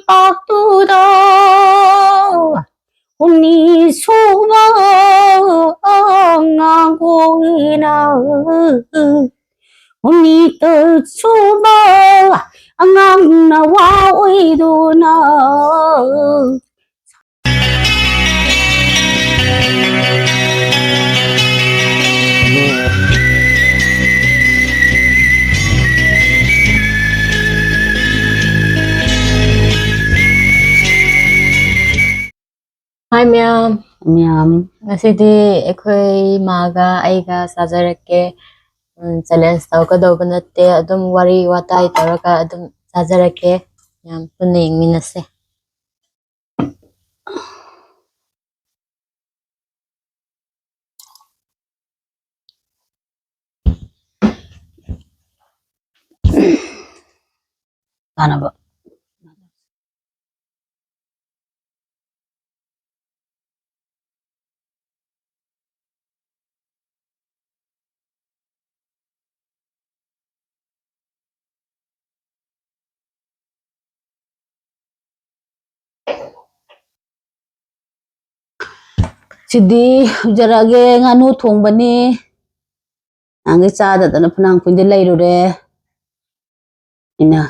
빡두다 홈니 소방하고이나 홈니 또 소방하나와 오이도나 Hi ma'am. Ma'am. Ngasidi ako'y maaga aiga sajarake challenge tawkadawba natte adum wari watai tawraka adum sajarake yam punna yengminase. Sana ba? Sidi jarage nganu thongbani angi chada dana phanang pundi lairure ina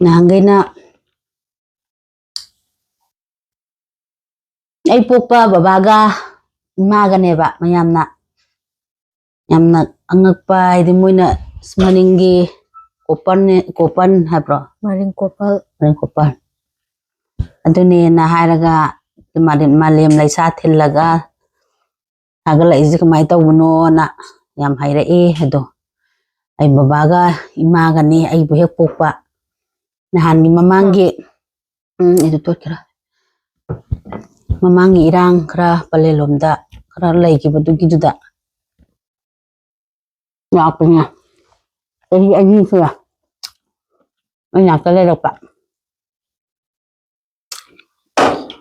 nangena ai popa babaga imaga neba mayamna yamna angakpa idi moina smaningi kopan habro Maring kopal. aduni na haraga malem laisa thillaga agala izi kamai tawuno na yam haira ado ai babaga imaga ni ai bu hek pokpa nahan gi mamangi itu tokira mamangi irang kra palelomda kra laiki badugi juda yakunya ai ai suya ai nakale lokpa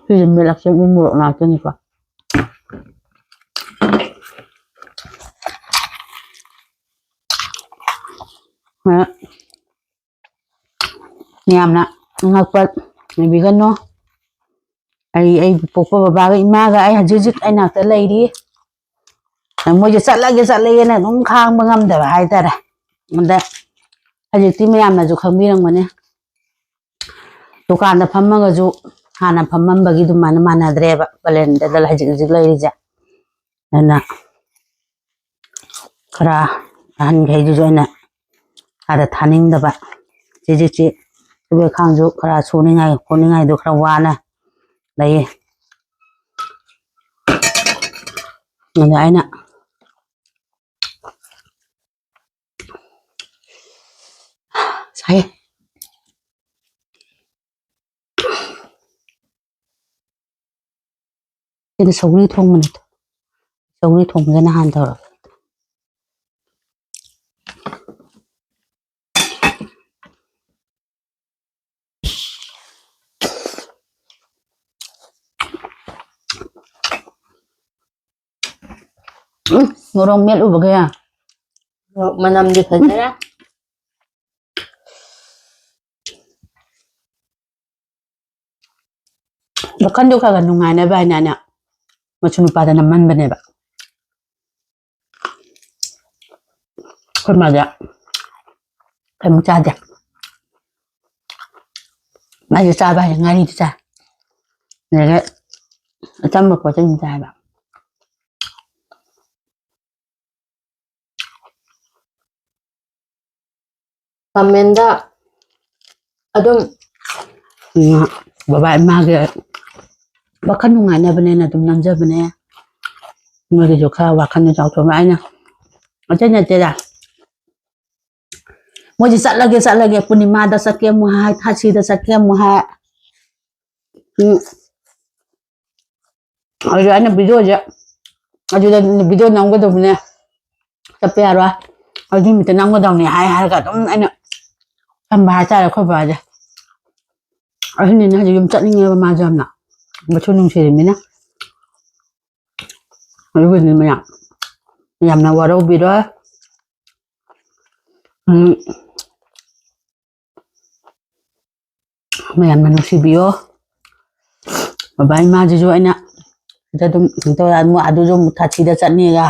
film melakse umur na tani pa Niamna ngakpat nibigano ai pokpa babaga imaga ai hajujik ai nakta lairi moje chatlage na dum khangba ngamdaba haitara unda hajikti mayamna ju khambirang mane dukan da phammaga ju hana phammambagi dumana manadreba balenda dal hajik lairija ana khara an ghaiju joina ada thaning daba ji tube khangju khara soningai koningai do khara wana lai nanda aina sai ini sogri thongmani sogri thongmana han tawra ngorong mel ubagaya Manam di fajara. Bakan do kaga nungai na ba na machunu pada naman ba neba kurmaja kamu caja maju caba yang ngari ca nere tambah poceng caba Pamenda adum babai mage bakan nungai na bane na dum namja bane ngari joka wakan jauh to mai na macanya ceda moji sat lagi punima da sakya muhai thasi da sakya muhai ayo ana video ja ayo da video nanggo do bane tapi arwa ayo mi ta nanggo do ni hai ga dum ana tambah cha la khoi ba ja ayo ni na yum chat ni nge ma jam na ma chu nung siri mi na ayo ni ma yam na waro bi do ꯃꯌꯥꯝꯅ ꯅꯨꯡꯁꯤꯕꯤꯌꯣ ꯕꯕꯥ ꯏꯃꯥꯁꯤꯁꯨ ꯑꯩꯅ ꯁꯤꯗ ꯑꯗꯨꯝ ꯑꯗꯨꯁꯨ ꯑꯃꯨꯛ ꯊꯥꯊꯤꯗ ꯆꯠꯅꯤꯒ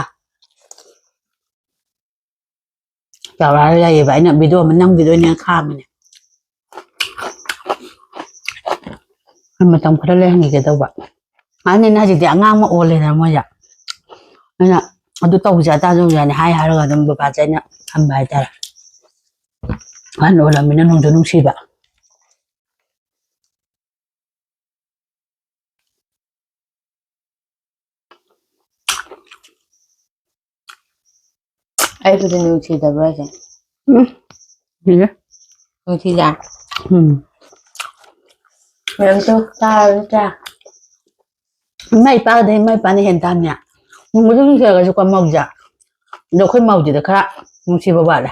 ꯆꯥꯎꯔꯥꯛ ꯂꯩꯌꯦꯕ ꯑꯩꯅ video ꯑꯃ ꯅꯝꯈꯤꯗꯣꯏꯅꯦ ꯈꯥꯝꯃꯤꯅꯦ ꯃꯇꯝ ꯈꯔ ꯂꯩꯍꯟꯈꯤꯒꯦ ꯇꯧꯕ ꯑꯗꯨꯅ ꯍꯧꯖꯤꯛꯇꯤ ꯑꯉꯥꯡ ꯑꯃ ꯑꯣꯜꯂꯦꯗꯅ ꯃꯣꯏꯁꯦ ꯑꯩꯅ ꯑꯗꯨ ꯇꯧꯁꯦ ꯑꯗꯥ ꯇꯧꯁꯦꯅ ꯍꯥꯏꯔꯒ ꯑꯗꯨꯝ ꯕꯕꯥꯁꯦ ꯑꯩꯅ ꯊꯝꯕ ꯍꯥꯏꯇꯥꯔꯦ ꯑꯍꯟ ꯑꯣꯜꯂꯝꯃꯤꯅ ꯅꯨꯡꯁꯨ ꯅꯨꯡꯁꯤꯕ ꯑꯩꯕꯨꯗꯤ ꯅꯨꯡꯁꯤꯗꯕ꯭ꯔꯥ ꯍꯥꯏꯁꯦ ꯁꯤꯁꯦ ꯅꯨꯡꯁꯤꯖꯥ ꯃꯌꯥꯝꯁꯨ ꯇꯥꯔ ꯏꯃꯥ ꯏꯄꯥꯒꯗꯤ ꯏꯃꯥ ꯏꯄꯥꯅ ꯍꯦꯟꯅ ꯇꯥꯝꯅꯦ ꯅꯨꯡꯕꯨꯁꯨ ꯅꯨꯡꯁꯤꯔꯒꯁꯨꯀꯣ ꯃꯧꯁꯦ ꯑꯗꯣ ꯑꯩꯈꯣꯏ ꯃꯧꯁꯤꯗ ꯈꯔ ꯅꯨꯡꯁꯤꯕ ꯋꯥꯠꯂꯦ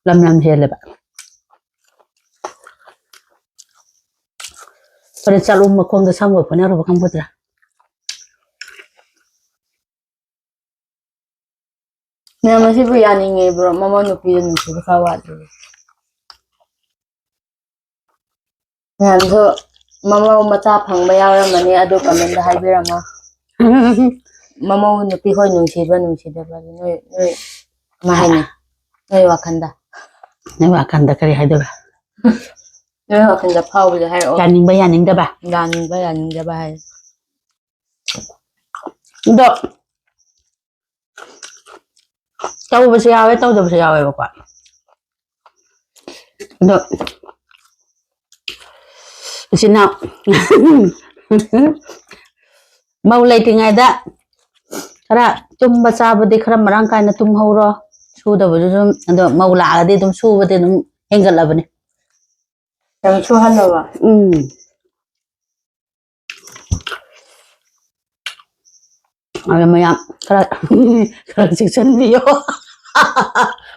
ꯂꯝ ꯍꯦꯜꯂꯦꯕ ꯐꯔꯦ ꯆꯠꯂꯨ ꯃꯈꯣꯡꯗ ꯁꯝꯒ ꯐꯣꯏꯅꯔꯨꯕ ꯈꯪꯕꯗ꯭ꯔꯥ ꯃꯌꯥꯝ ꯑꯁꯤꯕꯨ ꯌꯥꯅꯤꯡꯉꯦꯕ꯭ꯔꯣ ꯃꯃꯧ ꯅꯨꯄꯤꯗ ꯅꯨꯡꯁꯤꯕ ꯈꯔ ꯋꯥꯠꯂꯦ ꯃꯌꯥꯝꯁꯨ ꯃꯃꯧ ꯃꯆꯥ ꯐꯪꯕ ꯌꯥꯎꯔꯝꯃꯅꯤ ꯑꯗꯨ ꯀꯃꯦꯟꯗ ꯍꯥꯏꯕꯤꯔꯝꯃꯣ ꯃꯃꯧ ꯅꯨꯄꯤ ꯍꯣꯏ ꯅꯨꯡꯁꯤꯕ꯭ꯔꯥ ꯅꯨꯡꯁꯤꯗꯕ꯭ꯔꯥ ꯅꯣꯏ ꯀꯃꯥꯏ ꯍꯥꯏꯅꯤ ꯅꯣꯏ ꯋꯥꯈꯟꯗ ꯅꯪ ꯋꯥꯈꯜꯗ ꯀꯔꯤ ꯍꯥꯏꯗꯣꯏꯕ ꯅꯣꯏ ꯋꯥꯈꯜꯗ ꯐꯥꯎꯕꯗ ꯍꯥꯏꯔꯛꯑꯣ ꯌꯥꯅꯤꯡꯕ ꯌꯥꯅꯤꯡꯗꯕ ꯌꯥꯅꯤꯡꯕ ꯌꯥꯅꯤꯡꯗꯕ ꯍꯥꯏ ꯑꯗꯣ ꯇꯧꯕꯁꯨ ꯌꯥꯎꯋꯦ ꯇꯧꯗꯕꯁꯨ ꯌꯥꯎꯋꯦꯕꯀꯣ ꯑꯗꯣ ꯏꯆꯤꯟ ꯏꯅꯥꯎ ꯃꯧ ꯂꯩꯇ꯭ꯔꯤꯉꯩꯗ ꯈꯔ ꯇꯨꯝꯕ ꯆꯥꯕꯗꯤ ꯈꯔ ꯃꯔꯥꯡ ꯀꯥꯏꯅ ꯇꯨꯝꯍꯧꯔꯣ ꯁꯨꯗꯕꯁꯨ ꯑꯗꯨꯝ ꯑꯗꯣ ꯃꯧ ꯂꯥꯛꯑꯗꯤ ꯑꯗꯨꯝ ꯁꯨꯕꯗꯤ ꯑꯗꯨꯝ ꯍꯦꯟꯒꯠꯂꯕꯅꯤ ꯌꯥꯝ ꯁꯨꯍꯜꯂꯕ ꯑꯗꯨ ꯃꯌꯥꯝ ꯈꯔ ꯆꯦꯛꯁꯤꯟꯕꯤꯌꯣ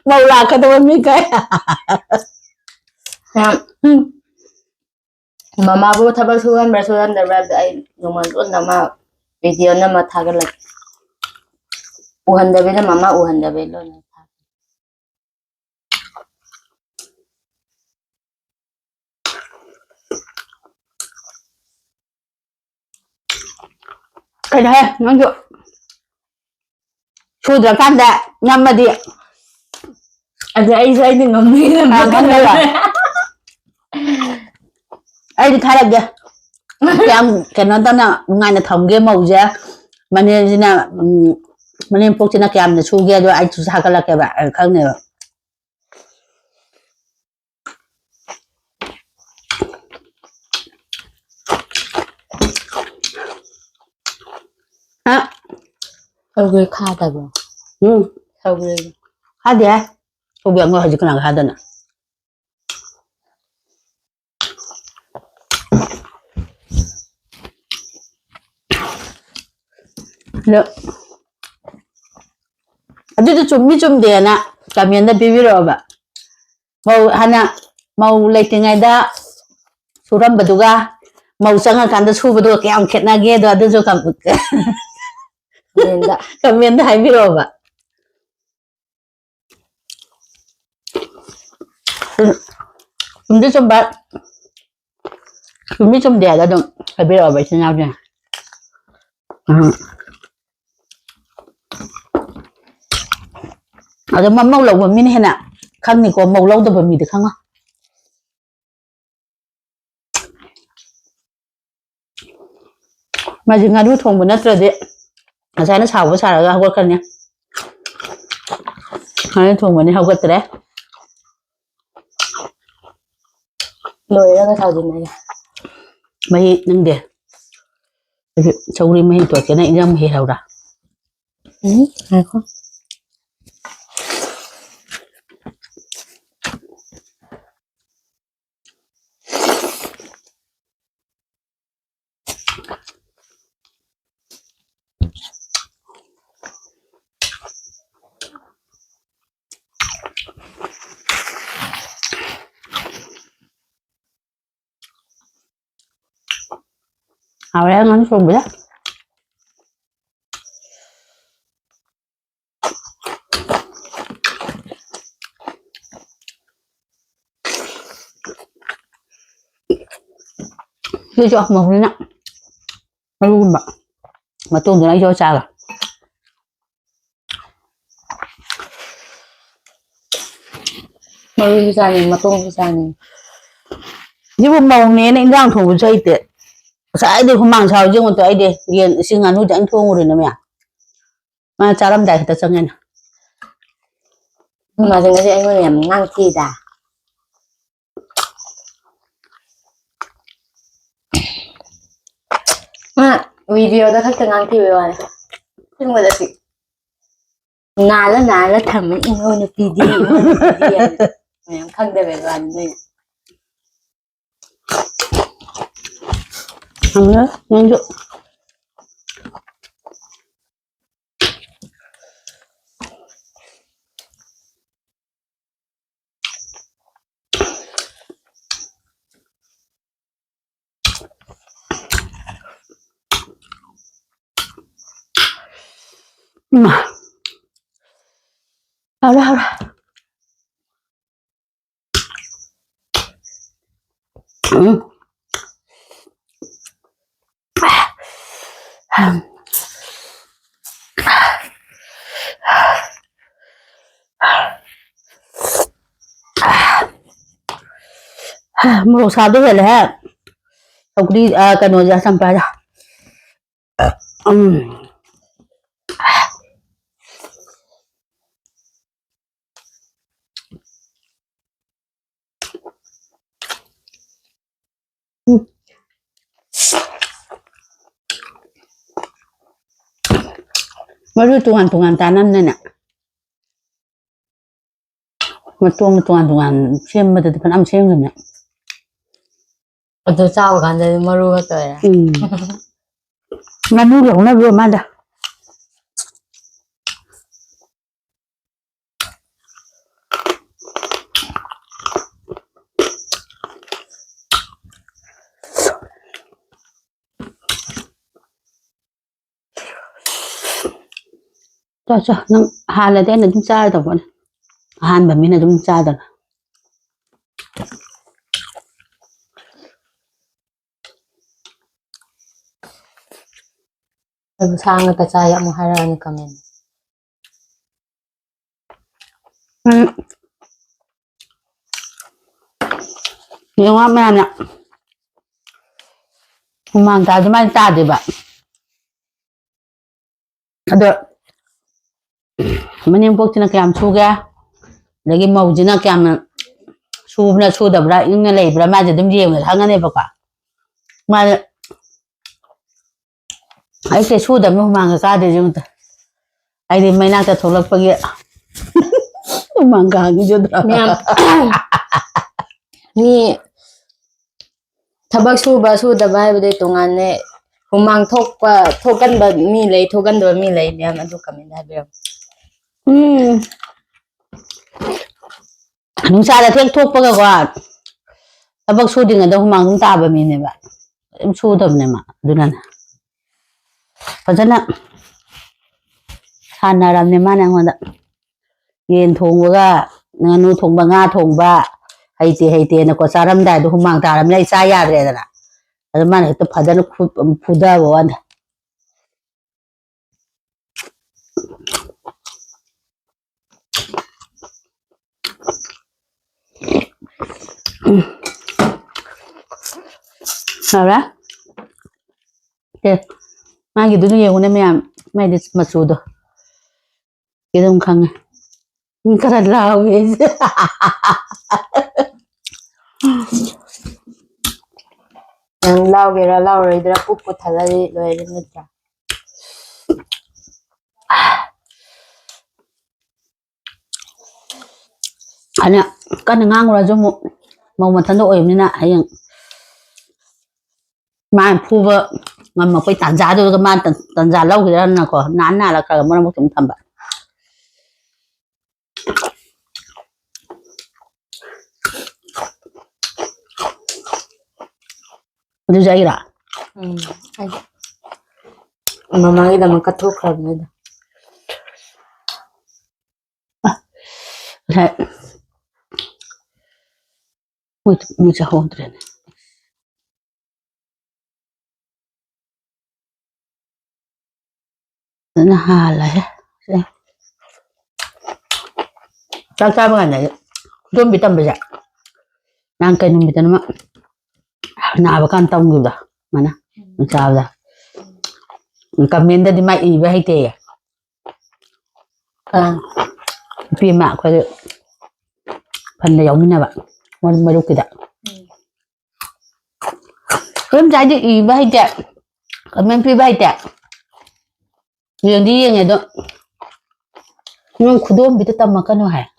ꯃꯧ ꯂꯥꯛꯀꯗꯕ ꯃꯤꯈꯩ ꯃꯃꯥꯕꯨ ꯊꯕꯛ ꯁꯨꯍꯟꯕ꯭ꯔꯥ ꯁꯨꯍꯟꯗꯕ꯭ꯔꯥ ꯑꯩ ꯅꯣꯡꯃ ꯂꯣꯟꯅ ꯑꯃ ꯚꯤꯗꯤꯑꯣ ꯅꯝꯃ ꯊꯥꯒꯠꯂꯛꯀꯦ ꯎꯍꯟꯗꯕꯤꯗ ꯃꯃꯥ ꯎꯍꯟꯗꯕꯤ ꯂꯣꯟꯅ ꯀꯩꯅꯣꯍꯦ ꯅꯪꯁꯨ ꯁꯨꯗ꯭ꯔꯀꯥꯟꯗ ꯉꯝꯃꯗꯤ ꯑꯗ ꯑꯩꯅ ꯉꯝꯅꯤꯅ ꯈꯟꯗꯣꯏꯕ ꯑꯩꯗꯤ ꯊꯥꯔꯛꯀꯦ ꯌꯥꯝ ꯀꯩꯅꯣ ꯇꯧꯅ ꯅꯨꯡꯉꯥꯏꯅ ꯊꯝꯒꯦ ꯃꯧꯁꯦ ꯃꯅꯦꯝꯁꯤꯅ ꯃꯅꯦꯝꯄꯣꯛꯁꯤꯅ ꯀꯌꯥꯝꯅ ꯁꯨꯒꯦ ꯑꯗꯣ ꯑꯩꯁꯨ ꯊꯥꯒꯠꯂꯛꯀꯦꯕ ꯈꯪꯅꯦꯕ ꯁꯧꯒ꯭ꯔꯤ ꯈꯥꯗꯕ꯭ꯔꯣ ꯁꯧꯒ꯭ꯔꯤ ꯈꯥꯗꯦ ꯁꯧꯒ꯭ꯔꯤ ꯑꯉꯧ ꯍꯧꯖꯤꯛ ꯀꯅꯥ ꯈꯥꯗꯅ ꯑꯗꯨꯗꯣ ꯆꯨꯝꯃꯤ ꯆꯨꯝꯗꯦꯅ ꯀꯃꯦꯟꯗ ꯄꯤꯕꯤꯔꯛꯑꯣꯕ ꯍꯥꯟꯅ ꯃꯧ ꯂꯩꯇ꯭ꯔꯤꯉꯩꯗ ꯁꯨꯔꯝꯕꯗꯨꯒ ꯃꯧ ꯆꯪꯉꯀꯥꯟꯗ ꯁꯨꯕꯗꯨꯒ ꯀꯌꯥꯝ ꯈꯦꯠꯅꯒꯦꯗꯣ ꯑꯗꯨꯁꯨ ꯀꯃꯦꯟꯗ ꯍꯥꯏꯕꯤꯔꯛꯑꯣꯕ ꯆꯨꯝꯗꯤ ꯆꯨꯝꯕ ꯆꯨꯝꯃꯤ ꯆꯨꯝꯗꯦ ꯍꯥꯏꯗ ꯑꯗꯨꯝ ꯍꯥꯏꯕꯤꯔꯛꯑꯣꯕ ꯏꯆꯤꯟ ꯏꯅꯥꯎꯁꯤꯡ ꯑꯗꯣ ꯃꯧ ꯂꯧꯕ ꯃꯤꯅ ꯍꯦꯟꯅ ꯈꯪꯅꯤꯀꯣ ꯃꯧ ꯂꯧꯗꯕ ꯃꯤꯗꯤ ꯈꯪꯉꯣ ꯃꯥꯁꯤ ꯉꯥꯅꯨ ꯊꯣꯡꯕ ꯅꯠꯇ꯭ꯔꯗꯤ ꯉꯁꯥꯏꯅ ꯁꯥꯎꯕ ꯁꯥꯔꯒ ꯍꯧꯒꯠꯈ꯭ꯔꯅꯤ ꯉꯥꯅꯨ ꯊꯣꯡꯕꯅꯤ ꯍꯧꯒꯠꯇ꯭ꯔꯦ ꯂꯣꯏꯔꯒ ꯁꯥꯎꯖꯤꯟꯅꯒꯦ ꯃꯍꯤ ꯅꯪꯗꯦ ꯁꯧꯒ꯭ꯔꯤ ꯃꯍꯤ ꯇꯣꯠꯀꯦꯅ ꯏꯟꯖꯥꯡ ꯃꯍꯤ ꯍꯧꯔꯥ ꯉꯥꯏꯈꯣ ꯍꯥꯎꯔꯦ ꯉꯥꯅꯨ ꯊꯣꯡꯕꯁꯦ 그죠? 먹으나 아이고 막 또 누나 이거 짜가 머리 부자니, 마똥 부자니. 이거 먹네 인강 통고 저 이때 사이드 후망 사오지 것도 아이데 얘 시간 후지 안 통으로 넣으면 마 짜람다 했다 정해나 Mà dừng cái anh em ngang thi đã. Mà video đó khách ngang thi rồi. Nhưng mà là gì? Nà là thầm mình ngồi nó video. Em không để về đoàn đây. không nhớ nhanh dụ mà hao ra ừ. Một sao đó là ha không đi cái nồi ra xăm ra mà rồi tuan tanam này nè mà tuan xem mà từ phần âm xem rồi nè Tôi sao cả đây mà ru hết rồi. mà nu lẩu nó vừa mà đã cho nó hà là thế là chúng ta rồi bọn hàn bà mình là chúng ta rồi Tôi sang người ta chạy một hai lần comment. nhiều lắm em nè không mang ta cho mai ta thì bạn được mình em quốc chỉ là kèm su ga để cái màu chỉ là kèm su đập ra những cái này là mai chỉ đâm nhiều người thắng cái này vào quả mà ấy cái su đập nó mang cái ca để chúng ta ấy thì mấy nàng ta thổ lực bao nhiêu mang cả cái chỗ đó Ni tabak su da bai bade tongan ne humang thokan ba mi lei thokan do mi lei ne adu comment ha be. nung sa là thiết thuốc bao quả tabak su thì người ta không mang chúng ta vào mình này bạn em su đập này mà đừng ăn còn rất là Hana ram ne mana ngada yen thongwa nganu thongba nga thongba haite na ko saram dai do humang taram nei sa ya re dana adu mana to phadan phuda wan Sara te ma gi du ye one me am mai dis masudo cái đông khăng cái là lao vậy Lao ge ra lao re dra pupu thala ri lo re ne tra. anh ạ cái này ngang rồi cho một màu mà thân độ em nên là hay mà phu vợ mà phải tản giá rồi cái mà tản giá lâu thì là có nán là cả một một chúng thầm bạn Udah jadi lah. Mama kita makan tuh kan ada. Wih, bisa hondren. nó hà lại chắc chắn bằng này không bị tâm bây giờ đang cây nung bị tâm mà nào bà con tông rồi mà nè mình sao ra cầm miếng đi mày ý với hay tè phi mạ khoai được phần này giống như nào bạn mới đâu kìa em trái đi ý với hay tè cầm miếng phi với hay tè riêng đi riêng này đó nhưng khu đô bị tâm mà cái nó hay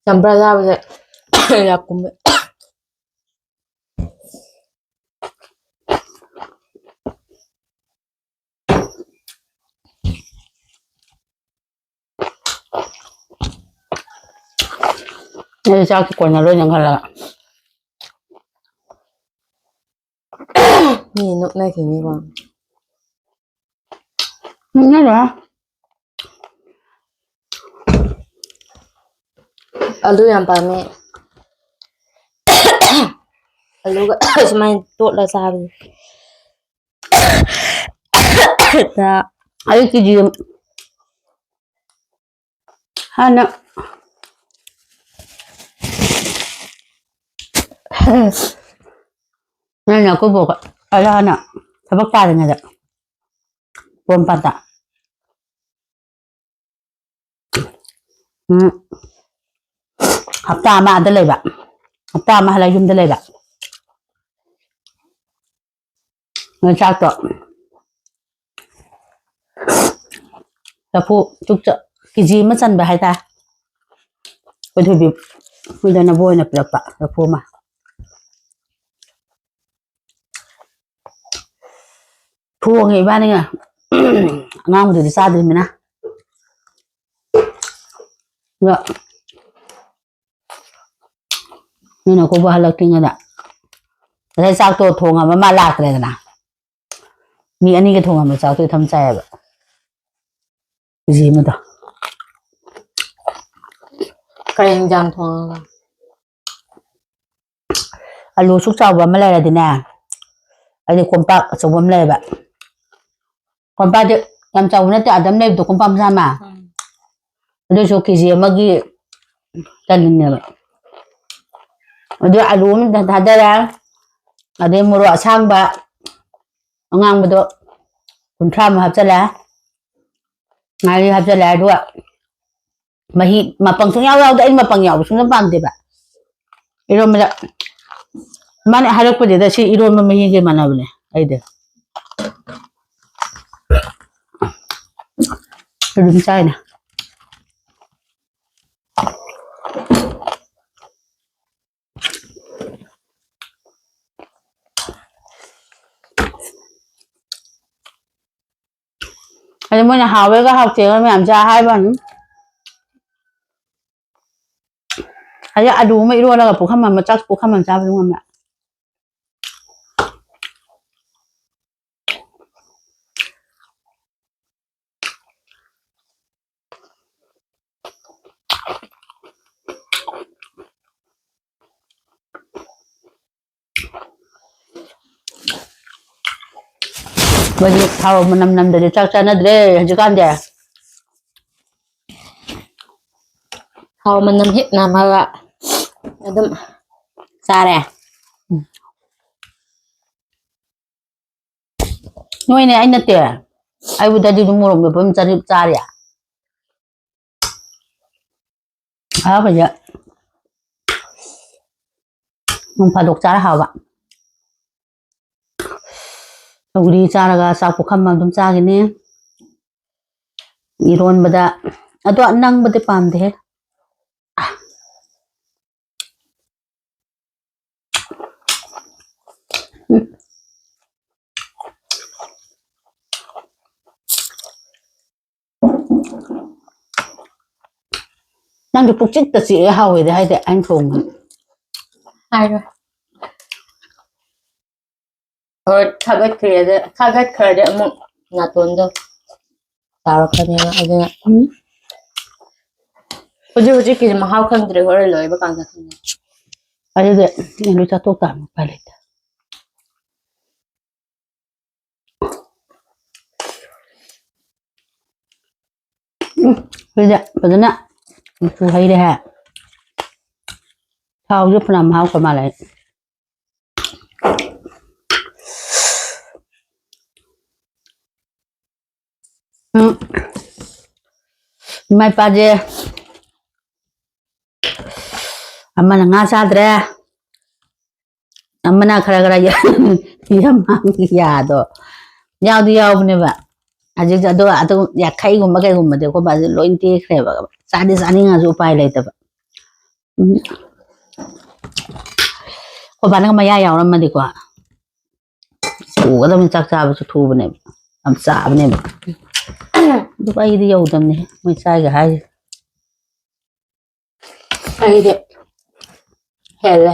Sampai lah bisa ya aku này sao cái quần này nhận là ni nuk naik ini bang. nghe rồi Alu yang pame. Alu gak semain tuh lah sahabat. Tak. ấy cái gì ha nó nên là cô buộc ở đó nè phải bắt ta được nghe được buồn bã tạ học ta mà tới đây bạn học ta mà là dùng tới đây bạn người sao chọn là phụ chúc trợ cái gì mất sân bà hai ta bây giờ bị bây giờ nó vui là được bạn là phụ mà phụ người ba này à ngon thì sao thì mình à được nhưng mà cô bảo là kinh rồi thế sao tôi thùng mà lạc này nè mi anh ấy cái thùng mà sao tôi thâm xe vậy cái gì mà đó Kalian jam thong. alu xúc sau và mới lại là thế nào anh ấy còn bạc sống vẫn lại vậy còn ba chứ làm chồng nó trả tấm này tôi cũng băm ra mà đôi số cái gì mà ghi chân này vậy dia alu mình thật ra ở đây một loại sang bạ ngang một độ cũng tham hợp cho lá ngày đi hợp cho lá đúng ạ mà bằng xuống nhau đâu đấy mà bằng nhau xuống nó bằng thì bạn 이런 말 만에 할아버지 다시 이러면 이게 많아 보네 아이들 좀 짜이나 아니 뭐냐 하웨가 학제가 làm cha hai lần 아니 아주 뭐 이러다가 복한만 짝 복한만 잡는 거면 뭐지 타오 뭐 남남들이 짝짝나들이 아직 안 돼. Kau menam hit nama gak. Adem. Sare. Nuôi này anh là tiền ai vừa đi mua một bơm cha đi à bây giờ không phải độc cha hào bạn 우리 짜라가 싸고 간만 좀 짜긴 해 이런 보다 아도 안 낭 보다 밤대 đang được phục trích tự sĩ hầu thì hay để anh phùng Hai rồi. Kaget kaya mo natundo. Taro kanina adina. Uji kiji mahal kan dire hore loy ba kan sa kanina. ꯑꯗꯨꯗꯤ ꯅꯪ ꯆꯥꯊꯣꯛ ꯇꯥꯕ ꯎꯄꯥꯏ ꯂꯩꯇꯦ ꯁꯤꯗ ꯐꯖꯅ ꯃꯆꯨ ꯍꯩꯔꯦ ꯍꯦ ꯊꯥꯎꯁꯨ ꯐꯅꯌꯥꯝ ꯍꯥꯞꯈ꯭ꯔ ꯃꯥꯜꯂꯦ ꯏꯃꯥ ꯏꯄꯥꯁꯦ ꯑꯃꯅ ꯉꯥ ꯆꯥꯗ꯭ꯔꯦ ꯑꯃꯅ ꯈꯔ ꯌꯥꯗꯣ ꯌꯥꯎꯗꯤ ꯌꯥꯎꯕꯅꯦꯕ ꯍꯧꯖꯤꯛ ꯑꯗꯨ ꯌꯥꯡꯈꯩꯒꯨꯝꯕ ꯀꯩꯒꯨꯝꯕꯗꯤ ꯑꯩꯈꯣꯏ ꯕꯥꯁꯦ ꯂꯣꯏ ꯇꯦꯛꯈ꯭ꯔꯦꯕ ꯆꯥꯗꯤ ꯆꯥꯅꯤꯡꯉꯁꯨ ꯎꯄꯥꯏ ꯂꯩꯇꯕ ꯑꯩꯈꯣꯏ ꯕꯥꯅꯒ ꯃꯌꯥ ꯌꯥꯎꯔꯝꯃꯗꯤꯀꯣ ꯊꯨꯒꯗꯕꯅꯤ ꯆꯥꯛ ꯆꯥꯕꯁꯨ ꯊꯨꯕꯅꯦꯕ ꯌꯥꯝ ꯆꯥꯕꯅꯦꯕ ꯑꯗꯨꯒ ꯑꯩꯗꯤ ꯌꯧꯗꯕꯅꯦ ꯃꯣꯏ ꯆꯥꯏꯒ ꯍꯥꯏꯁꯦ ꯑꯩꯗꯤ ꯍꯦꯜꯂꯦ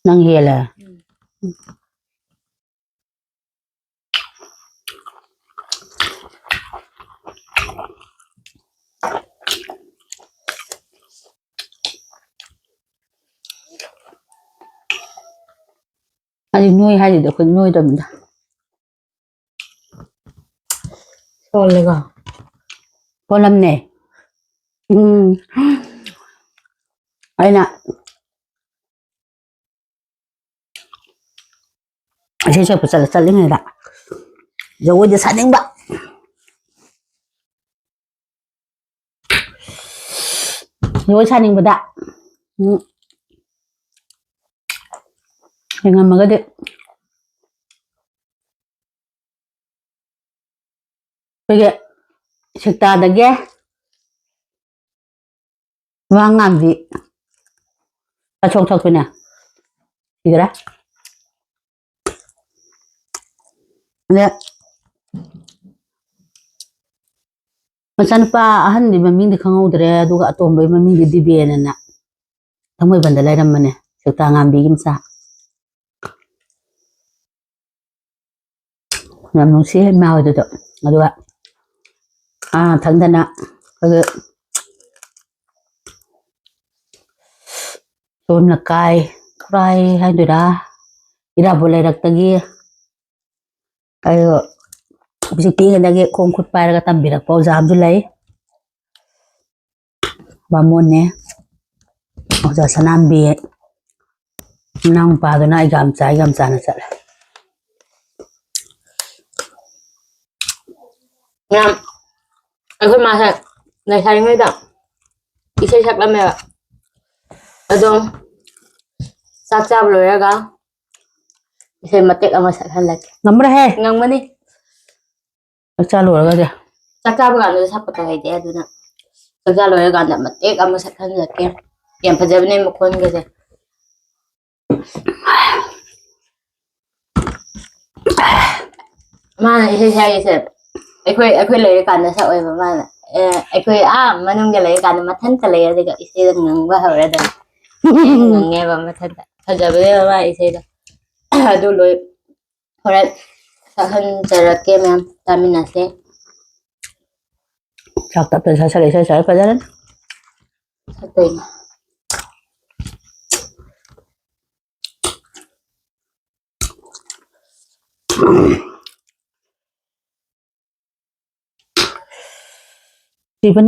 ꯅꯪ ꯍꯦꯜꯂꯦ ꯑꯩ ꯅꯣꯏ ꯍꯥꯏꯁꯤꯗꯤ ꯑꯩꯈꯣꯏ ꯅꯣꯏꯗꯕꯅꯤꯗ ꯁꯣꯜꯂꯦꯀꯣ ꯄꯣꯜꯂꯝꯅꯦ ꯑꯩꯅ ꯏꯁꯩ ꯁꯛꯄ ꯆꯠꯂꯤꯉꯩꯗ ꯖꯒꯣꯏꯗꯤ ꯁꯥꯅꯤꯡꯕ ꯖꯒꯣꯏ ꯁꯥꯅꯤꯡꯕꯗ ꯉꯝꯃꯒꯗꯤ ꯑꯩꯈꯣꯏꯒꯤ ꯁꯦꯛꯇꯥꯗꯒꯤ ꯋꯥ ꯉꯥꯡꯕꯤ ꯑꯁꯣꯛ ꯊꯣꯛꯄꯤꯅꯦ ꯁꯤꯒ꯭ꯔꯦ ꯑꯗ ꯃꯆꯥꯅꯨꯄꯥ ꯑꯍꯟꯗꯤ ꯃꯃꯤꯡꯗꯤ ꯈꯪꯍꯧꯗ꯭ꯔꯦ ꯑꯗꯨꯒ ꯑꯇꯣꯝꯕꯒꯤ ꯃꯃꯤꯡꯗꯤ ꯗꯤꯕꯦꯟ ꯑꯅ ꯊꯥꯡꯃꯩꯕꯟꯗ ꯂꯩꯔꯝꯕꯅꯦ ꯁꯦꯛꯇꯥ ꯉꯥꯝꯕꯤꯒꯤ ꯃꯆꯥ ꯌꯥꯝ ꯅꯨꯡꯁꯤ ꯏꯃꯥ ꯍꯣꯏꯗꯨꯗꯣ ꯑꯗꯨꯒ ꯊꯪꯗꯅ ꯑꯩꯈꯣꯏꯒꯤ ꯁꯣꯝ ꯂꯩꯀꯥꯏ ꯈꯨꯔꯥꯏ ꯍꯥꯏꯗꯣꯏꯔꯥ ꯏꯔꯥꯕꯣꯠ ꯂꯩꯔꯛꯇꯒꯤ ꯑꯩ ꯍꯧꯖꯤꯛ ꯄꯤꯛꯏꯉꯩꯗꯒꯤ ꯈꯣꯡ ꯈꯨꯠ ꯄꯥꯏꯔꯒ ꯇꯝꯕꯤꯔꯛꯄ ꯑꯣꯖꯥ ꯑꯃꯁꯨ ꯂꯩ ꯕꯥꯃꯣꯟꯅꯦ ꯑꯣꯖꯥ ꯁꯅꯥꯝꯕꯤ ꯃꯅꯥꯎ ꯅꯨꯄꯥꯗꯨꯅ ꯑꯩꯒꯥꯝꯆꯥꯅ ꯆꯠꯂꯦ ꯃꯌꯥꯝ ꯑꯩꯈꯣꯏ ꯃꯥꯁꯦ ꯂꯩꯁꯥꯔꯤꯉꯩꯗ ꯏꯁꯩ ꯁꯛꯂꯝꯃꯦꯕ ꯑꯗꯣ ꯆꯥꯛ ꯆꯥꯕ ꯂꯣꯏꯔꯒ इसे मत नम्र है ngमनी अच्छा लो रहा है चक्का बगान सपता है अदुना चक्का लोया गांदा मतेक अमा सखन लके यम फजबने मखोन गजे माना इसे साइसे अखोई लेरे कांदा सा ओइबा माना अखोई मनुंग लेरे कांदा मथन त लेया देगा इसे ngंगबा हवरदा ngंगेबा मथन फजबने मा इसे अदु लोय होरन सहन जरके मैम तामिना से सकता पैसा सर पजारन सतई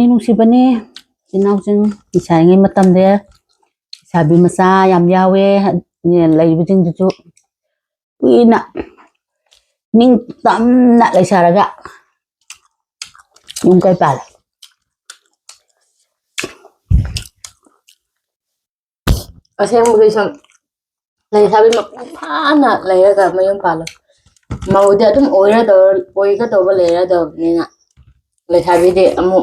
ꯅꯨꯡꯁꯤꯕꯅꯤ ꯏꯅꯥꯎꯁꯤꯡ ꯏꯁꯥꯔꯤꯉꯩ ꯃꯇꯝꯗ ꯏꯁꯥꯕꯤ ꯃꯆꯥ ꯌꯥꯝ ꯌꯥꯎꯋꯦ ꯂꯩꯔꯤꯕꯁꯤꯡꯗꯨꯁꯨ ꯀꯨꯏꯅ ꯅꯤꯡꯇꯝꯅ ꯂꯩꯁꯥꯔꯒ ꯌꯨꯝ ꯀꯩ ꯄꯥꯜꯂꯦ असेंबुगी सम लैसाबी मपुं फाना लैरगा मयुम पालो मौदे अदुम ओइगदौबा लैरदौबनिना लैसाबीदे अमु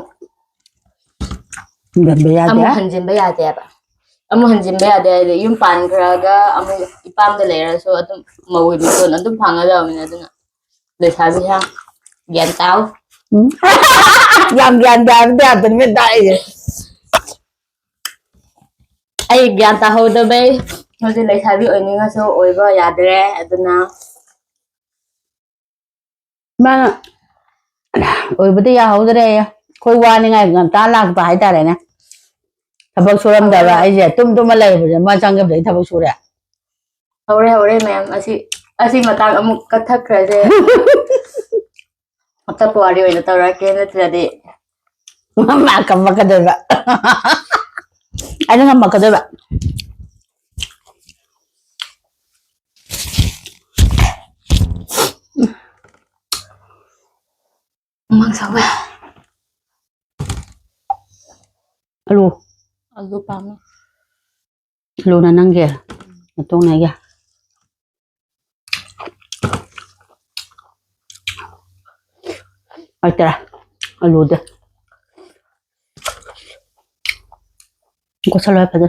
हंजिनबा यादेबा अमु हंजिनबा यादे युम पानग्रागा अमु इपामदा लैरसो अदुम मौई मितोन अदुम फांगदावनिना अदुना लैसाबी हा ज्ञान ताऊ याम ज्ञान दाबदे आदन में दाए आई ज्ञान ताहौदबे होजे लैसाबी ओइनिंगासो ओइबा यादरे अदुना मा ओइबदे याहौदरे khôi qua như ngày ngầm ta lạc phải ta này nè thằng bác số lâm đời là ai giờ tum mà lấy rồi mà chẳng cái đấy thằng bác số đấy hore ma'am asi matang amuk kathak raje Mata puari oina taurake natradi mà cầm vào cái đời vậy anh nó ngâm vào cái đời vậy mang sao vậy alu pam alu là năng kìa trong này kìa ai tera alu deh có sao lại phải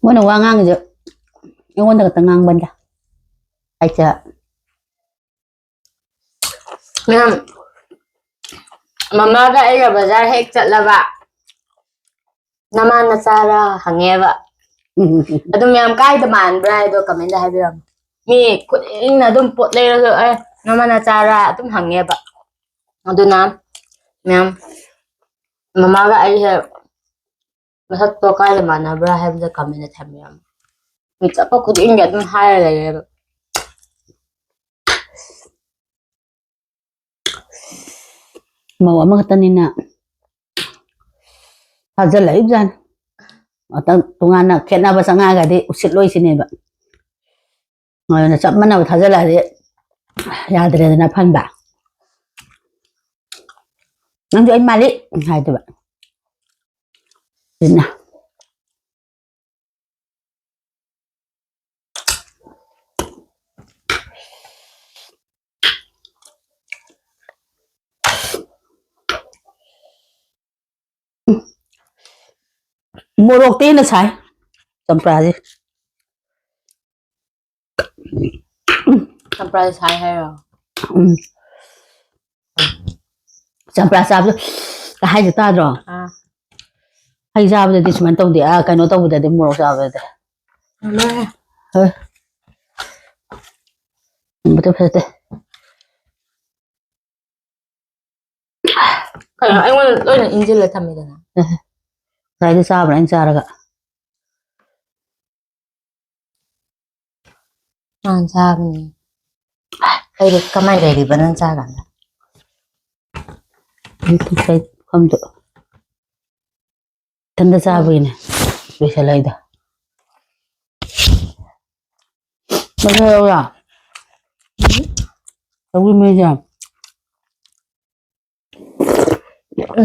muốn nào ngang gì nhưng muốn được ngang bên kia ai chờ ma'am mama ga ai bazar hek chatlaba nama nasara hangeva adum ma'am kai da man brai do comment da habiram mi kuding na dum pot le ro ai nama nasara adum hangeva aduna ma'am mama ga ai he masak to kai da man bra have the comment da habiram mi chapa kuding ga dum hai le màu mà cái tên nè thật ra là ít ra ở tầng tung ăn là kẹt nào vào sáng ngày cái đi xịt lôi xin này bạn rồi là chậm bắt nào thật ra là đi ra từ đây là phân bạc nắng cho anh mai đi hai tụi bạn đến nào mua đồ tí nó xài tầm pra gì Sampai sai hai rồi tầm pra sao chứ cả hai giờ ta rồi hay ra bây giờ thì mình tông thì cái nó tông bây giờ thì mua đồ sao bây giờ thôi mình tiếp theo anh muốn tôi là injil là thầm gì đó rồi đi sao mà anh ra rồi anh sao mình đây được cái máy này thì vẫn anh sao cả đi thấy không được thân ra sao vậy này về sẽ lấy được bao nhiêu rồi đâu có mấy giờ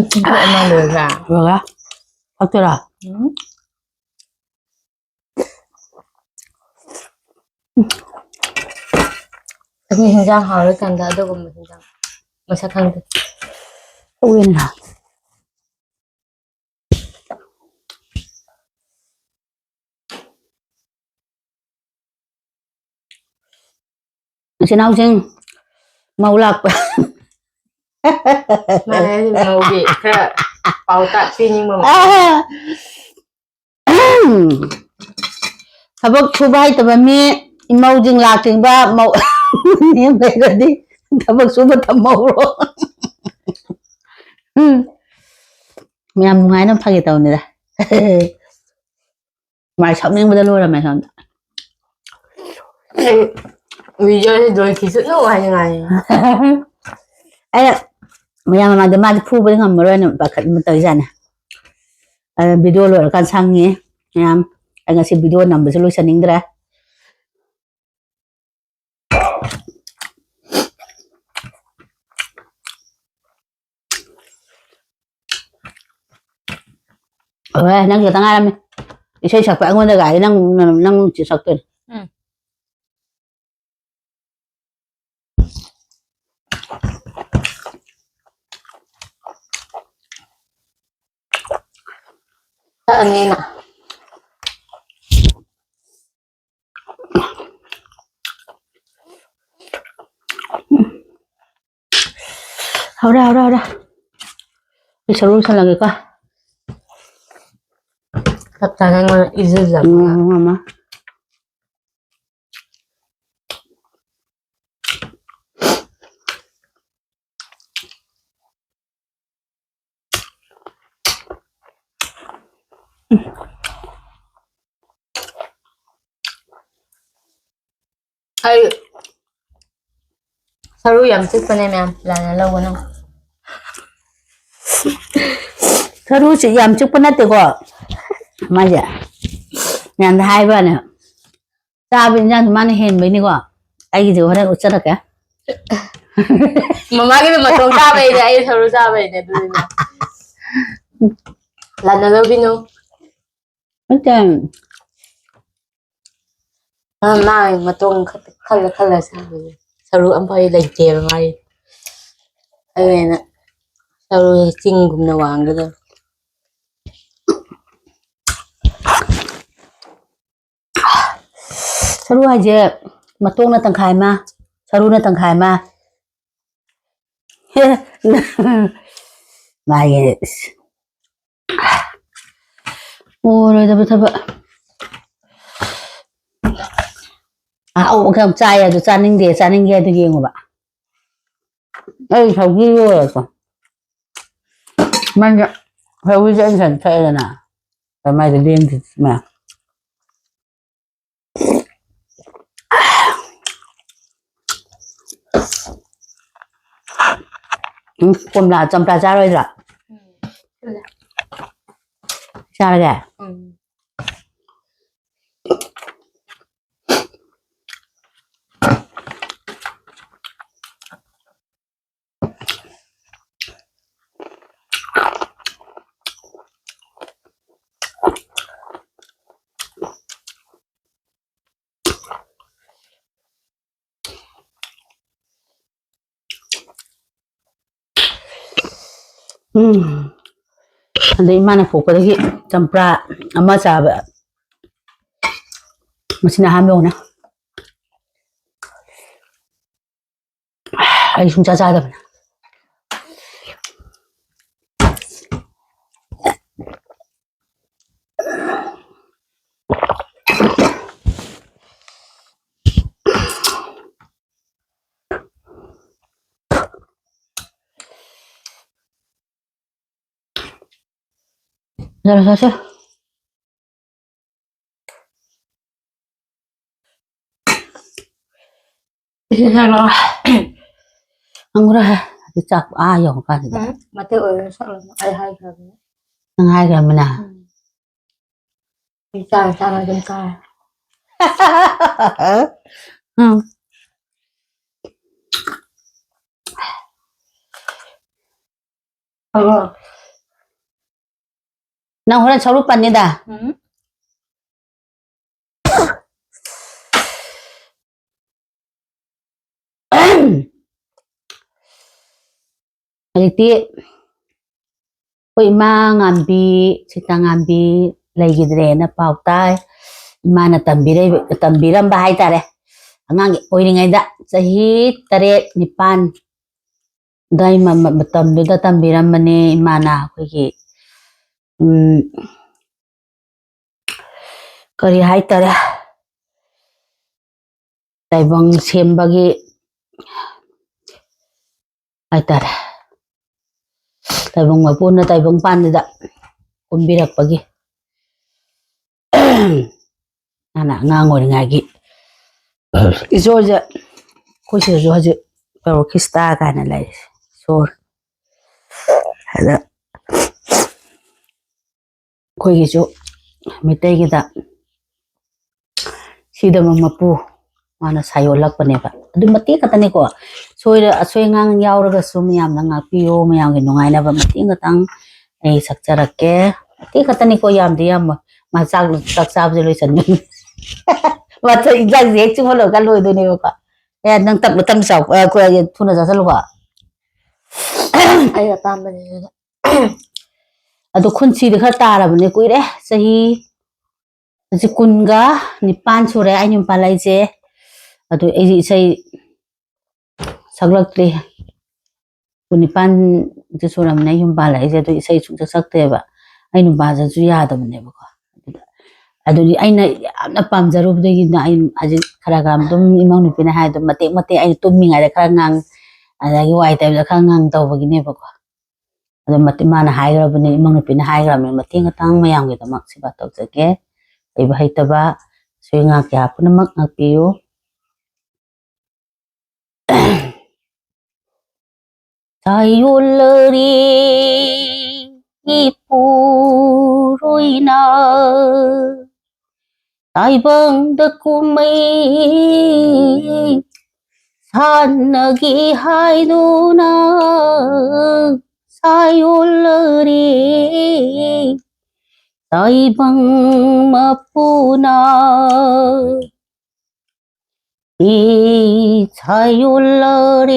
chính thức em mang được ra rồi á bắt chưa rồi Tapi hình hỏi kan da do mình hình mà sao thằng quên rồi xin ông xin màu lạc mà này màu bị cái bao tạ phi nhưng mà thằng bác thu bay tụi mình màu dừng lạc thì ba màu niệm về rồi đi thằng bác số một thằng màu rồi mẹ muốn ngay nó phải tàu này ra mày sống nhưng mà luôn là mày sống vì giờ thì rồi khí sự nó hay như này ấy mẹ mà để phu bên ngầm rồi nè bà khẩn một thời gian này video rồi kan sang nghe em anh xem video nằm bên solution ra năng giờ tăng ai làm đi chơi sạc phải ngon được cái năng chỉ sạc tiền anh nghe nè hao ra 서로 살라니까. 답답한 건 잊으자. 엄마. 아이, 서로 염색 보내면 나는 러고는. 서로 얌직 뻔했대고. 맞아. 난 하이바네. 짜빈 난 많이 햄이니고. 아이기도 그래 어쩌라게. Mama기는 matong sabay na ay saro sabay na doon na. Lalo lo binu. 일단 Mama matong kala sabay. Saro ang pay lagje may. Ay na. Saro singum na wang gado. 서로 이제 맛동나 땅 가이마. 서로나 땅 가이마. 마이 오래 잡아 그냥 짜야 돼 짜는 게 되게 거 봐. 에이 저기요서 맞아 저기 전선 쳐야 되나 정말 리엔지 마 꼼라 좀 짜자로이라 짜라게 근데 이만한 보고되기 점프라 엄마 잡아 무슨 하면 오나 아이 진짜 짜다 사실 Saro. 안 그래 짝 영까지 Mate oy saro ay hay sabi. 응 하이 그러면아 Isa sama dun ka. 응 Oo. 난 오늘 저로 빤니다 hꯧꯖꯤꯛꯇꯤ ꯑꯩꯈꯣꯏ ꯏꯃꯥ ꯉꯥꯝꯕꯤ ꯁꯤꯇꯥ ꯉꯥꯝꯕꯤ ꯂꯩꯈꯤꯗ꯭ꯔꯦꯅ ꯄꯥꯎ ꯇꯥꯏ ꯏꯃꯥꯅ ꯇꯝꯕꯤꯔꯝꯕ ꯍꯥꯏꯇꯥꯔꯦ ꯑꯉꯥꯡꯒꯤ ꯑꯣꯏꯔꯤꯉꯩꯗ ꯆꯍꯤ 8-9 ꯑꯗꯥꯏ ꯃꯇꯝꯗꯨꯗ ꯇꯝꯕꯤꯔꯝꯕꯅꯦ ꯏꯃꯥꯅ ꯑꯩꯈꯣꯏꯒꯤ ꯀꯔꯤ ꯍꯥꯏꯇꯥꯔꯦ ꯇꯥꯏꯕꯪ ꯁꯦꯝꯕꯒꯤ ꯍꯥꯏꯇꯥꯔꯦ ꯇꯥꯏꯕꯪ ꯃꯄꯨꯅ ꯇꯥꯏꯕꯪ ꯄꯥꯟꯕꯗ ꯀꯨꯝꯕꯤꯔꯛꯄꯒꯤ ꯅꯥꯅ ꯑꯉꯥꯡ ꯑꯣꯏꯔꯤꯉꯩꯒꯤ ꯏꯁꯣꯔꯁꯦ ꯑꯩꯈꯣꯏ ꯁꯤꯗꯁꯨ ꯍꯧꯖꯤꯛ ꯄꯦꯔꯣꯈꯤꯁꯇꯥ ꯀꯥꯏꯅ ꯂꯩ ꯏꯁꯣꯔ ꯑꯗ ꯑꯩꯈꯣꯏꯒꯤꯁꯨ ꯃꯩꯇꯩꯒꯤꯗ ꯁꯤꯗꯕ ꯃꯄꯨ ꯃꯥꯅ ꯁꯥꯌꯣꯜꯂꯛꯄꯅꯦꯕ ꯑꯗꯨ ꯃꯇꯦꯛ ꯈꯛꯇꯅꯤꯀꯣ ꯑꯁꯣꯏ ꯑꯉꯥꯝ ꯌꯥꯎꯔꯒꯁꯨ ꯃꯌꯥꯝꯅ ꯉꯥꯛꯄꯤꯌꯣ ꯃꯌꯥꯝꯒꯤ ꯅꯨꯡꯉꯥꯏꯅꯕ ꯃꯇꯦꯛ ꯈꯛꯇꯪ ꯑꯩ ꯁꯛꯆꯔꯛꯀꯦ ꯃꯇꯦꯛ ꯈꯛꯇꯅꯤꯀꯣ ꯌꯥꯝꯗꯤ ꯌꯥꯝꯃꯣꯏ ꯃꯥ ꯆꯥꯛ ꯆꯥꯕꯁꯦ ꯂꯣꯏꯁꯟꯕꯅꯤ ꯃꯊꯛ ꯏꯟꯖꯥꯡꯁꯦ ꯍꯦꯛ ꯆꯤꯡꯍꯜꯂꯒ ꯂꯣꯏꯗꯣꯏꯅꯦꯕꯀꯣ ꯅꯪ ꯇꯞꯅ ꯆꯥꯎ ꯊꯨꯅ ꯆꯥꯁꯤꯜꯂꯨꯀꯣ Ay atamba ni. ꯑꯗꯣ ꯈꯨꯟꯁꯤꯗꯤ ꯈꯔ ꯇꯥꯔꯕꯅꯦ ꯀꯨꯏꯔꯦ ꯆꯍꯤ 19 ꯁꯨꯔꯦ ꯑꯩ ꯌꯨꯝ ꯄꯥꯜꯂꯛꯏꯁꯦ ꯑꯗꯨ ꯑꯩꯁꯦ ꯏꯁꯩ ꯁꯛꯂꯛꯇ꯭ꯔꯤ 19 ꯏꯆꯦ ꯁꯨꯔꯝꯅ ꯌꯨꯝ ꯄꯥꯜꯂꯛꯏꯁꯦ ꯑꯗꯨ ꯏꯁꯩ ꯁꯨꯡꯁꯛ ꯁꯛꯇꯦꯕ ꯑꯩ ꯅꯨꯄꯥꯁꯤꯁꯨ ꯌꯥꯗꯕꯅꯦꯕꯀꯣ ꯑꯗꯨꯗꯤ ꯑꯩꯅ ꯌꯥꯝꯅ ꯄꯥꯝꯖꯔꯨꯕꯗꯒꯤꯅ ꯑꯩ ꯍꯧꯖꯤꯛ ꯈꯔ ꯑꯗꯨꯝ ꯏꯃꯧ ꯅꯨꯄꯤꯅ ꯍꯥꯏꯗꯣ ꯃꯇꯦꯛ ꯃꯇꯦꯛ ꯑꯩꯅ ꯇꯨꯝꯃꯤꯉꯩꯗ ꯈꯔ ꯉꯥꯡ ꯑꯗꯒꯤ ꯋꯥꯏ ꯇꯩꯕꯗ ꯈꯔ ꯉꯥꯡ ꯇꯧꯕꯒꯤꯅꯦꯕꯀꯣ ꯑꯗꯣ ꯃꯥꯅ ꯍꯥꯏꯈ꯭ꯔꯕꯅꯤ ꯏꯃꯧ ꯅꯨꯄꯤꯅ ꯍꯥꯏꯈ꯭ꯔꯕꯅꯤ ꯃꯇꯦꯡ ꯃꯇꯥꯡ ꯃꯌꯥꯝꯒꯤꯗꯃꯛ ꯁꯦꯕꯥ ꯇꯧꯖꯒꯦ ꯍꯩꯕ ꯍꯩꯇꯕ ꯁꯣꯏ ꯉꯥ ꯀꯌꯥ ꯄꯨꯝꯅꯃꯛ ꯉꯥꯛꯄꯤꯌꯨ ꯆꯌꯣꯜꯂꯔꯤ ꯏꯄꯨꯔꯣꯏꯅ ꯇꯥꯏꯕꯪꯗ ꯀꯨꯝꯃꯩ ꯁꯥꯟꯅꯒꯤ ꯍꯥꯏꯗꯨꯅ ꯆꯌꯣꯜꯂꯔꯤ ꯇꯥꯏꯕꯪ ꯃꯄꯨꯅ 이 자율러리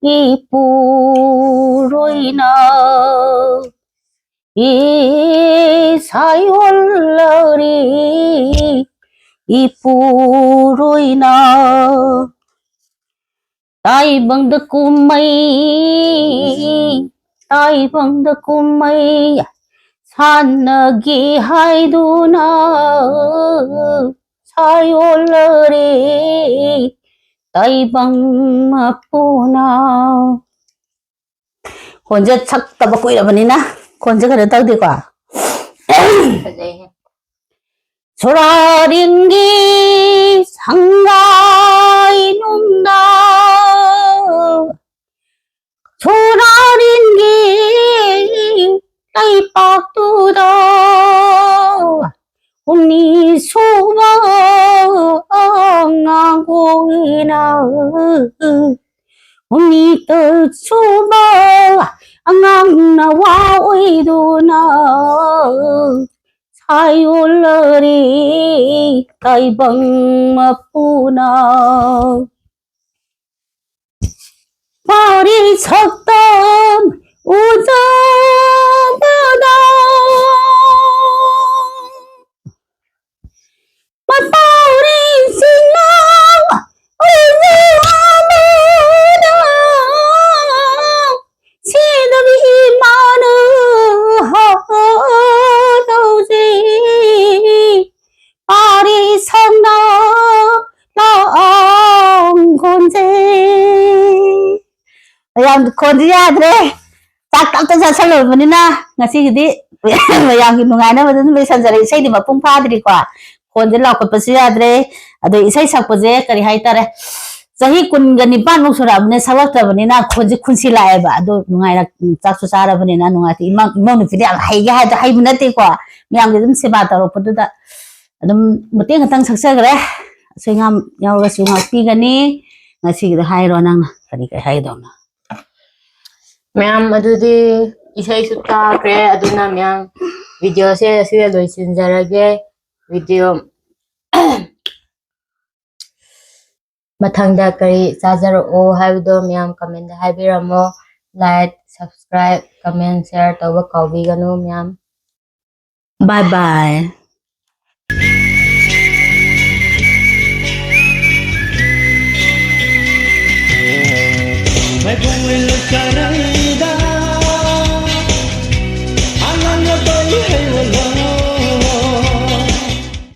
이쁘로이나 이 자율러리 이쁘로이나 따이벙드 꿈마이 산나기 하이두나 사yor러리 따이방 마포나 혼자 삭다 받고 이러버니나 혼자 그랬다 어디가 소라링기 상가이 논다 소라링기 따이박두다 언니 소망하고이나 언니 또 소망나와 오이도나 사yor러리 따이방 마푸나 파리 석담 우자바다 마파리 신랑 우자바다 시드비 마누 하도지 파리 성나 랑곤제 ꯌꯥꯝ ꯈꯣꯟꯁꯤ ꯌꯥꯗ꯭ꯔꯦ ꯆꯥꯛ ꯇꯞꯇ ꯆꯥꯁꯜꯂꯨꯕꯅꯤꯅ ꯉꯁꯤꯒꯤꯗꯤ ꯃꯌꯥꯝꯒꯤ ꯅꯨꯡꯉꯥꯏꯅꯕꯗ ꯑꯗꯨꯝ ꯂꯣꯏꯁꯟꯖꯔꯦ ꯏꯁꯩꯗꯤ ꯃꯄꯨꯡ ꯐꯥꯗ꯭ꯔꯤꯀꯣ ꯈꯣꯟꯁꯦ ꯂꯥꯎꯈꯠꯄꯁꯨ ꯌꯥꯗ꯭ꯔꯦ ꯑꯗꯣ ꯏꯁꯩ ꯁꯛꯄꯁꯦ ꯀꯔꯤ ꯍꯥꯏꯇꯥꯔꯦ ꯆꯍꯤ 19 ꯁꯨꯔꯛꯑꯕꯅꯤꯅ ꯁꯛꯂꯛꯇ꯭ꯔꯕꯅꯤ나 ꯈꯣꯟꯁꯦ ꯈꯨꯟꯁꯤꯜꯂꯛꯑꯦꯕ ꯑꯗꯣ ꯅꯨꯡꯉꯥꯏꯔꯛ ꯆꯥꯛꯁꯨ ꯆꯥꯔꯕꯅꯤꯅ ꯅꯨꯡꯉꯥꯏꯇꯦ ꯏꯃꯧ ꯅꯨꯄꯤꯗꯤ ꯌꯥꯝ ꯍꯩꯒꯦ ꯍꯥꯏꯗꯣ ꯍꯩꯕ ꯅꯠꯇꯦꯀꯣ ꯃꯌꯥꯝꯒꯤ ꯑꯗꯨꯝ ꯁꯦꯕꯥ ꯇꯧꯔꯛꯄꯗꯨꯗ ꯑꯗꯨꯝ ꯃꯇꯦꯡ ꯈꯛꯇꯪ ꯁꯛꯆꯈ꯭ꯔꯦ ꯑꯁꯣꯏꯉꯥꯝ ꯌꯥꯎꯔꯒꯁꯨ ꯉꯥꯛꯄꯤꯒꯅꯤ ꯉꯁꯤꯒꯤꯗ ꯍꯥꯏꯔꯣ ꯅꯪꯅ ꯀꯔꯤ ꯍꯥꯏꯒꯗꯧꯅꯣ ꯃꯌꯥꯝ ꯑꯗꯨꯗꯤ ꯏꯁꯩꯁꯨ ꯇꯥꯈ꯭ꯔꯦ ꯑꯗꯨꯅ ꯃꯌꯥꯝ ꯚꯤꯗꯤꯑꯣꯁꯦ ꯑꯁꯤꯗ ꯂꯣꯏꯁꯤꯟꯖꯔꯒꯦ ꯚꯤꯗꯤꯑꯣ ꯃꯊꯪꯗ ꯀꯔꯤ ꯆꯥꯖꯔꯛꯑꯣ ꯍꯥꯏꯕꯗꯣ ꯃꯌꯥꯝ ꯀꯃꯦꯟꯗ ꯍꯥꯏꯕꯤꯔꯝꯃꯣ ꯂꯥꯏꯛ ꯁꯕꯁꯀ꯭ꯔꯥꯏꯕ ꯀꯃꯦꯟ ꯁꯦꯌꯔ ꯇꯧꯕ ꯀꯥꯎꯕꯤꯒꯅꯨ ꯃꯌꯥꯝ Bye bye. मैं घूम लुचारंदा